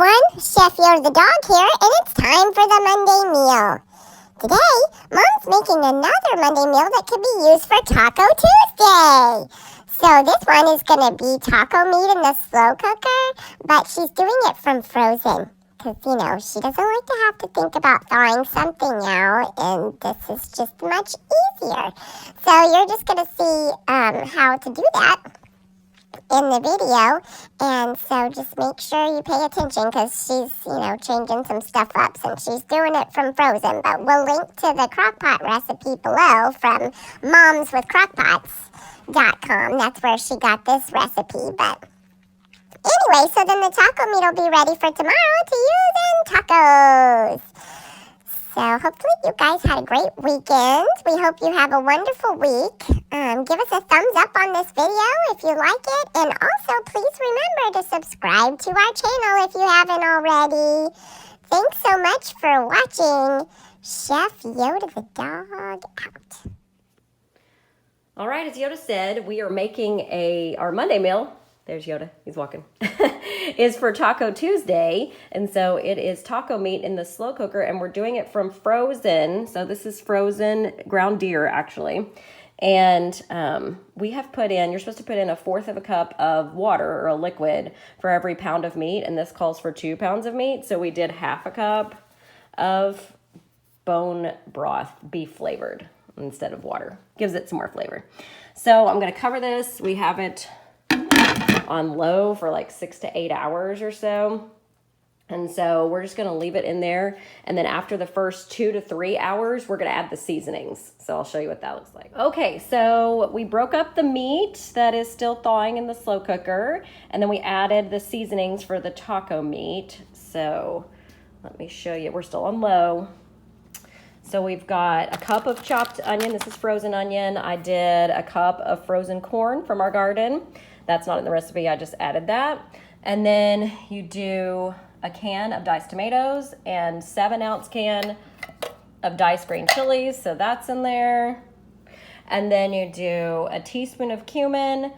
everyone, Chef Yoda the dog here, and it's time for the Monday meal. Today, Mom's making another Monday meal that could be used for Taco Tuesday. So this one is going to be taco meat in the slow cooker, but she's doing it from frozen. Because, she doesn't like to have to think about thawing something out, and this is just much easier. So you're just going to see how to do that in the video, and so just make sure you pay attention because she's, changing some stuff up since she's doing it from frozen. But we'll link to the crockpot recipe below from momswithcrockpots.com. That's where she got this recipe. But anyway, so then the taco meat will be ready for tomorrow to use in tacos. So hopefully you guys had a great weekend. We hope you have a wonderful week. Give us a thumbs up on this video if you like it. And also, please remember to subscribe to our channel if you haven't already. Thanks so much for watching. Chef Yoda the dog out. All right, as Yoda said, we are making our Monday meal. There's Yoda, he's walking, is for Taco Tuesday. And so it is taco meat in the slow cooker, and we're doing it from frozen. So this is frozen ground deer, actually. And we have put in, you're supposed to put in 1/4 of a cup of water or a liquid for every pound of meat. And this calls for 2 pounds of meat. So we did 1/2 cup of bone broth, beef flavored instead of water. Gives it some more flavor. So I'm going to cover this. We have it on low for like 6 to 8 hours or so. And so we're just going to leave it in there. And then after the first 2 to 3 hours, we're going to add the seasonings. So I'll show you what that looks like. Okay, so we broke up the meat that is still thawing in the slow cooker. And then we added the seasonings for the taco meat. So let me show you. We're still on low. So we've got 1 cup of chopped onion. This is frozen onion. I did 1 cup of frozen corn from our garden. That's not in the recipe, I just added that. And then you do a can of diced tomatoes and 7-ounce can of diced green chilies, so that's in there. And then you do a teaspoon of cumin,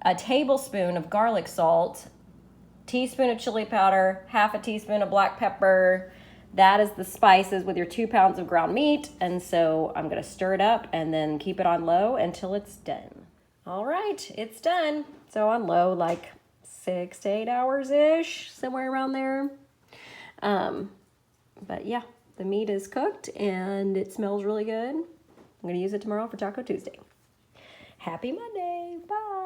a tablespoon of garlic salt, teaspoon of chili powder, 1/2 teaspoon of black pepper. That is the spices with your 2 pounds of ground meat. And so I'm gonna stir it up and then keep it on low until it's done. All right, it's done. So on low, like 6 to 8 hours-ish, somewhere around there. But yeah, the meat is cooked and it smells really good. I'm gonna use it tomorrow for Taco Tuesday. Happy Monday, bye.